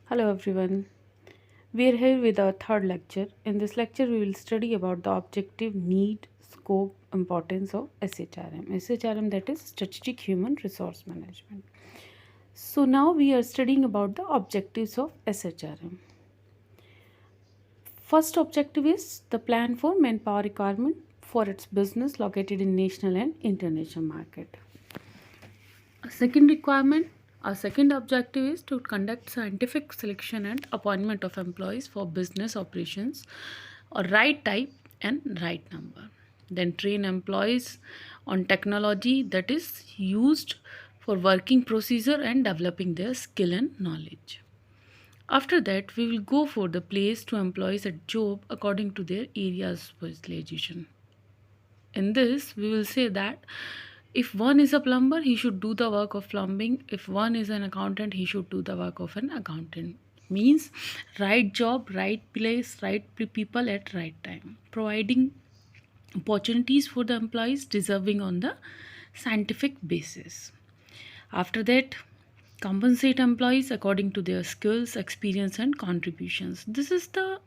Hello everyone. We are here with our third lecture. In this lecture, we will study about the objective, need, scope, importance of SHRM. SHRM, that is Strategic Human Resource Management. So now we are studying about the objectives of SHRM. First objective is the plan for manpower requirement for its business located in national and international market. A second requirement, our second objective is to conduct scientific selection and appointment of employees for business operations or right type and right number. Then train employees on technology that is used for working procedure and developing their skill and knowledge. After that, we will go for the place to employees at job according to their areas specialization. In this, we will say that if one is a plumber, he should do the work of plumbing. If one is an accountant, he should do the work of an accountant. Means right job, right place, right people at right time. Providing opportunities for the employees deserving on the scientific basis. After that, compensate employees according to their skills, experience, and contributions. This is the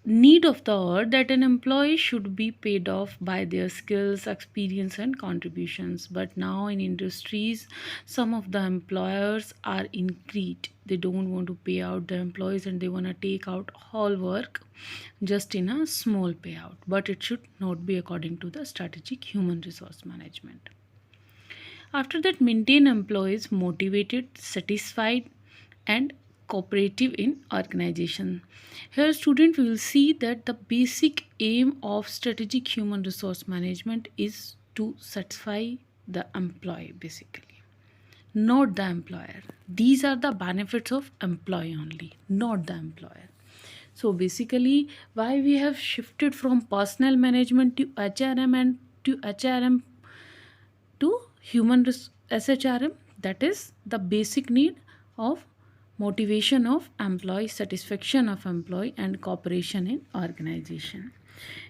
need of the hour that an employee should be paid off by their skills, experience, and contributions. But now in industries, some of the employers are in greed. They don't want to pay out the employees and they want to take out all work just in a small payout. But it should not be according to the strategic human resource management. After that, maintain employees motivated, satisfied, and cooperative in organization. Here, student will see that the basic aim of strategic human resource management is to satisfy the employee basically, not the employer. These are the benefits of employee only, not the employer. So basically, why we have shifted from personnel management to HRM and to HRM to SHRM, that is the basic need of motivation of employee, satisfaction of employee, and cooperation in organization.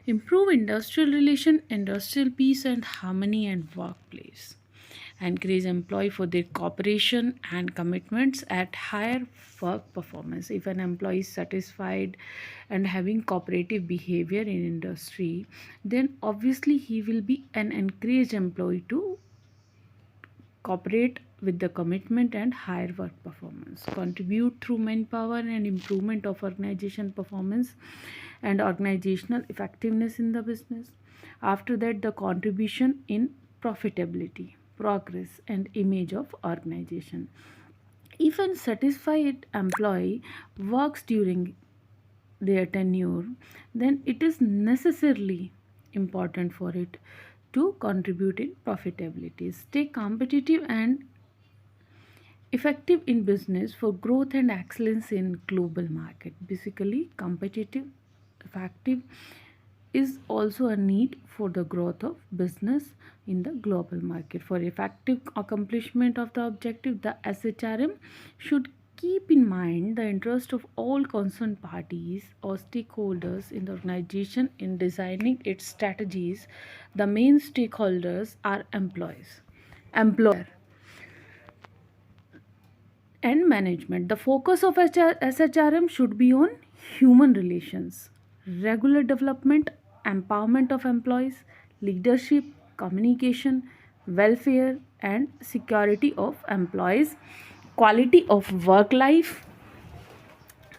Improve industrial relation, industrial peace and harmony and workplace. Encourage employee for their cooperation and commitments at higher work performance. If an employee is satisfied and having cooperative behavior in industry, then obviously he will be an encouraged employee to cooperate with the commitment and higher work performance, contribute through manpower and improvement of organization performance and organizational effectiveness in the business. After that, the contribution in profitability, progress, and image of organization. If a satisfied employee works during their tenure, then it is necessarily important for it to contribute in profitability. Stay competitive and effective in business for growth and excellence in global market. Basically, competitive, effective is also a need for the growth of business in the global market. For effective accomplishment of the objective, the SHRM should keep in mind the interest of all concerned parties or stakeholders in the organization in designing its strategies. The main stakeholders are employees, employer, and management. The focus of SHRM should be on human relations, regular development, empowerment of employees, leadership, communication, welfare, and security of employees, quality of work life,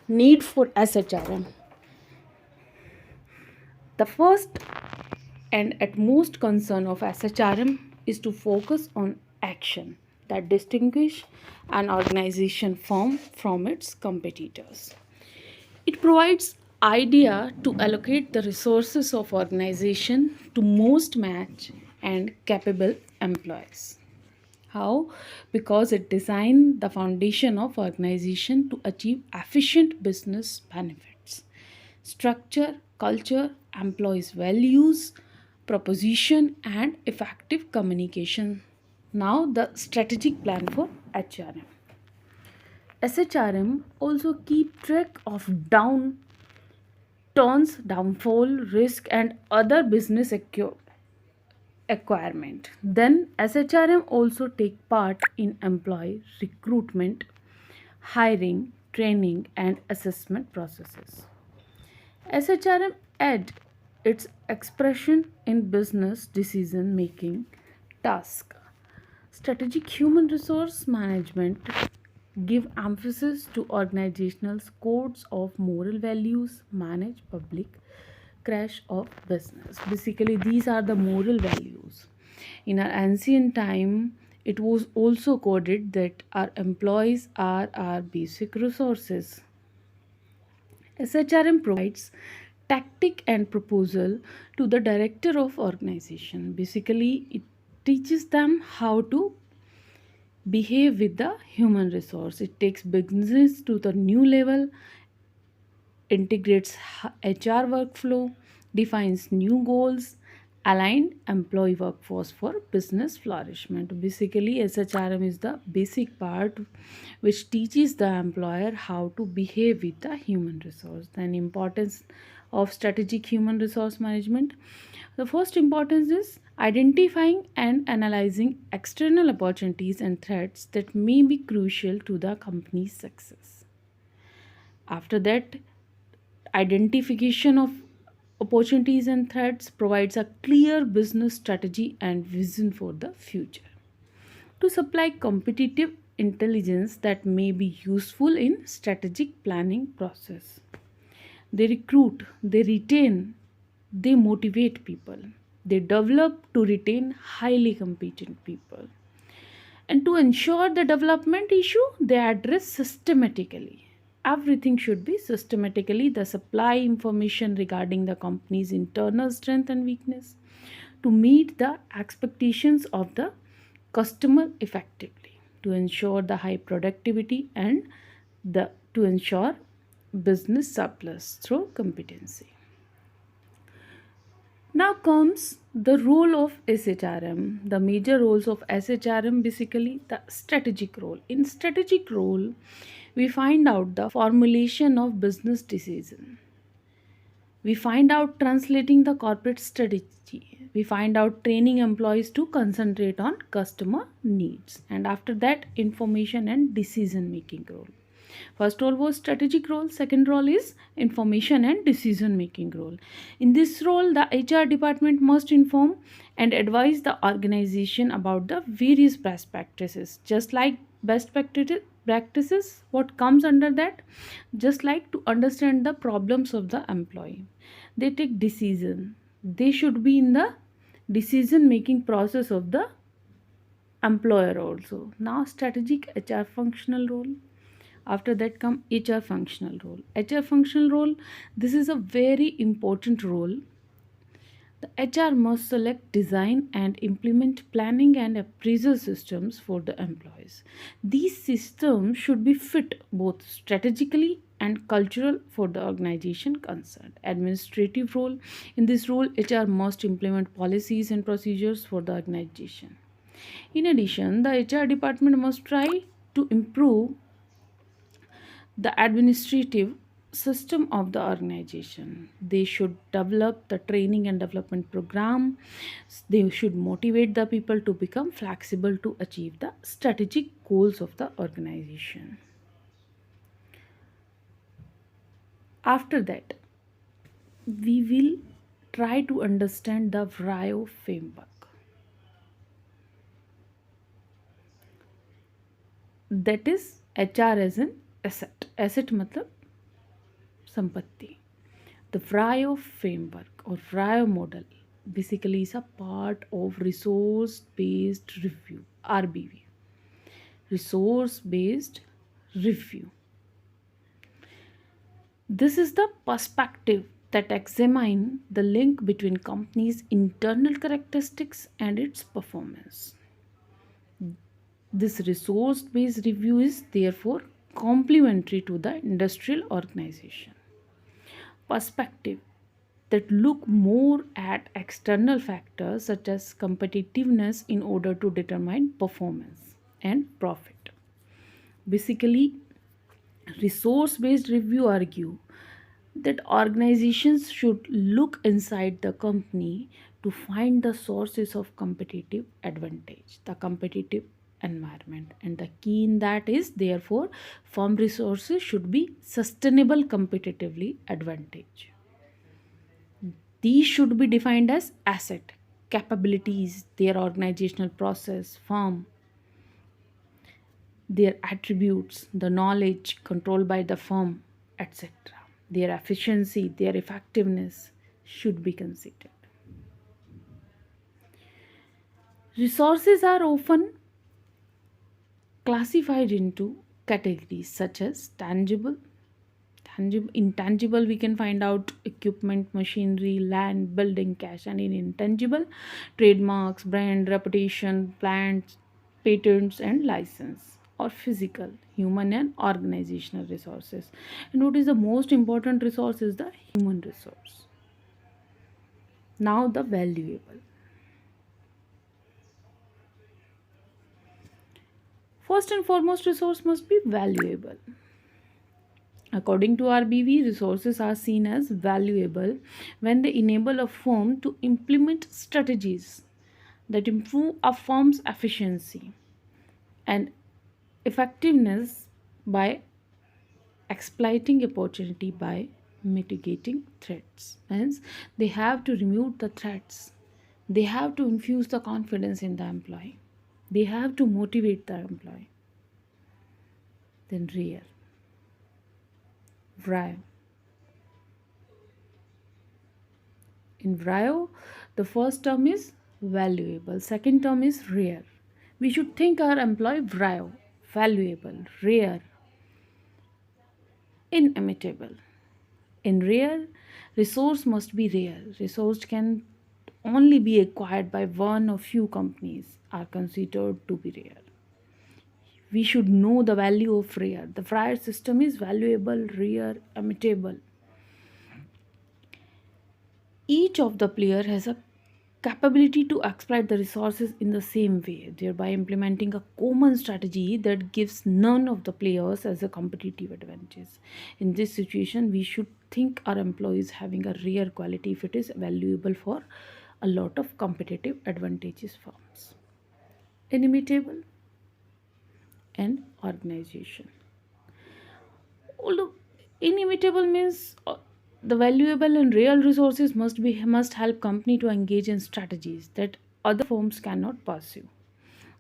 need for SHRM. The first and at most concern of SHRM is to focus on action that distinguish an organization firm from its competitors. It provides idea to allocate the resources of organization to most match and capable employees. How? Because it designed the foundation of organization to achieve efficient business benefits. Structure, culture, employees' values, proposition, and effective communication. Now, the strategic plan for HRM. SHRM also keep track of downturns, downfall, risk, and other business acquirement. Then SHRM also take part in employee recruitment, hiring, training, and assessment processes. SHRM add its expression in business decision making task. Strategic human resource management give emphasis to organizational codes of moral values, manage public crash of business. Basically, these are the moral values. In our ancient time, it was also coded that our employees are our basic resources. SHRM provides tactic and proposal to the director of organization. Basically, it teaches them how to behave with the human resource. It takes business to the new level, integrates HR workflow, defines new goals, align employee workforce for business flourishment. Basically, SHRM is the basic part which teaches the employer how to behave with the human resource. Then importance of strategic human resource management. The first importance is identifying and analyzing external opportunities and threats that may be crucial to the company's success. After that, identification of opportunities and threats provides a clear business strategy and vision for the future. To supply competitive intelligence that may be useful in strategic planning process. They recruit, they retain, they motivate people. They develop to retain highly competent people. And to ensure the development issue, they address systematically. Everything should be systematically the supply information regarding the company's internal strength and weakness to meet the expectations of the customer effectively, to ensure the high productivity and the to ensure business surplus through competency. Now comes the role of SHRM. The major roles of SHRM, basically the strategic role. In strategic role, we find out the formulation of business decision. We find out translating the corporate strategy. We find out training employees to concentrate on customer needs. And after that, information and decision making role. First role was strategic role, second role is information and decision making role. In this role, the HR department must inform and advise the organization about the various best practices. Just like best practices, what comes under that? Just like to understand the problems of the employee. They take decision. They should be in the decision making process of the employer also. Now strategic HR functional role. After that come HR functional role. HR functional role, this is a very important role. The HR must select, design and implement planning and appraisal systems for the employees. These systems should be fit both strategically and cultural for the organization concerned. Administrative role, in this role HR must implement policies and procedures for the organization. In addition, the HR department must try to improve the administrative system of the organization. They should develop the training and development program. They should motivate the people to become flexible to achieve the strategic goals of the organization. After that, we will try to understand the VRIO framework. That is HR as an asset. Asset matlab संपत्ति. The VRIO framework or VRIO model basically is a part of resource based review, RBV. Resource based review. This is the perspective that examine the link between company's internal characteristics and its performance. This resource based review is therefore complementary to the industrial organization perspective that look more at external factors such as competitiveness in order to determine performance and profit. Basically, resource based review argue that organizations should look inside the company to find the sources of competitive advantage, the competitive environment. And the key in that is, therefore, firm resources should be sustainable competitively advantage. These should be defined as asset, capabilities, their organizational process, firm, their attributes, the knowledge controlled by the firm, etc. Their efficiency, their effectiveness should be considered. Resources are often classified into categories such as intangible, we can find out equipment, machinery, land, building, cash. And in intangible, trademarks, brand, reputation, plants, patents, and license. Or physical, human, and organizational resources. And what is the most important resource is the human resource. Now the valuable. First and foremost, resource must be valuable. According to RBV, resources are seen as valuable when they enable a firm to implement strategies that improve a firm's efficiency and effectiveness by exploiting opportunity, by mitigating threats. Hence, they have to remove the threats. They have to infuse the confidence in the employee. They have to motivate the employee. Then real. Vrio. In Vrio, the first term is valuable, second term is rare. We should think our employee Vrio, valuable, rare, inimitable. In rare, resource must be rare. Resource can only be acquired by one or few companies are considered to be rare. We should know the value of rare. The Fryer system is valuable, rare, imitable. Each of the player has a capability to exploit the resources in the same way, thereby implementing a common strategy that gives none of the players as a competitive advantage. In this situation, we should think our employees having a rare quality if it is valuable for a lot of competitive advantages firms. Inimitable and organization. Although inimitable means the valuable and real resources must help company to engage in strategies that other firms cannot pursue.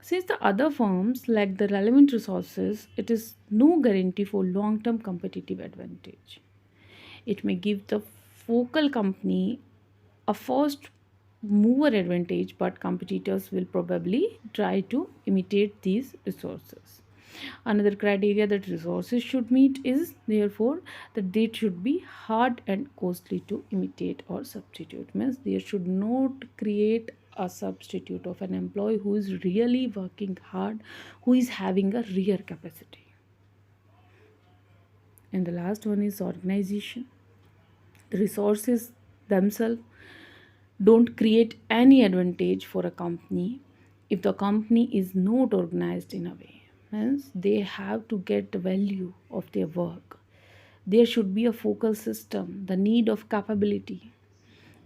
Since the other firms lack the relevant resources, it is no guarantee for long-term competitive advantage. It may give the focal company a first mover advantage, but competitors will probably try to imitate these resources. Another criteria that resources should meet is therefore that they should be hard and costly to imitate or substitute. Means they should not create a substitute of an employee who is really working hard, who is having a rare capacity. And the last one is organization. The resources themselves don't create any advantage for a company if the company is not organized in a way. Hence, they have to get the value of their work. There should be a focal system, the need of capability,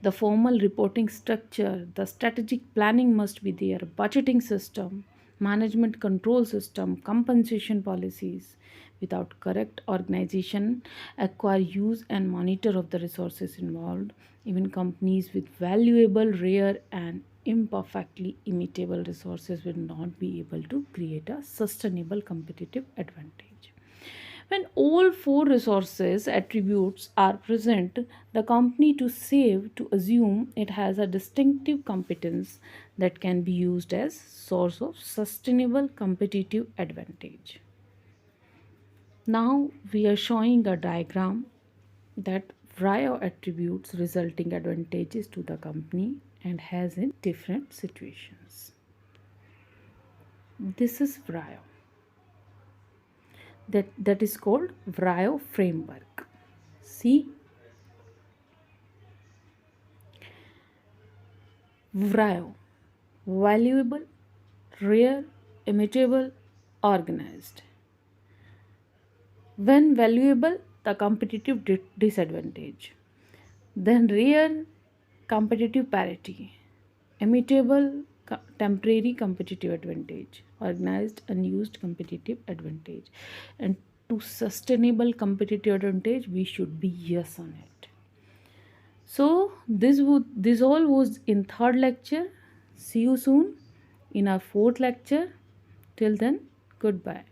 the formal reporting structure, the strategic planning must be there, budgeting system, management control system, compensation policies. Without correct organization, acquire, use, and monitor of the resources involved, even companies with valuable, rare, and imperfectly imitable resources will not be able to create a sustainable competitive advantage. When all four resources attributes are present, the company to save to assume it has a distinctive competence that can be used as source of sustainable competitive advantage. Now we are showing a diagram that Vrio attributes resulting advantages to the company and has in different situations. This is Vrio. That is called Vrio framework. See, Vrio, valuable, rare, imitable, organized. When valuable, the competitive disadvantage. Then rare, competitive parity. Imitable, temporary competitive advantage. organized and used competitive advantage. And to sustainable competitive advantage, we should be yes on it. So this all was in third lecture. See you soon in our fourth lecture. Till then, goodbye.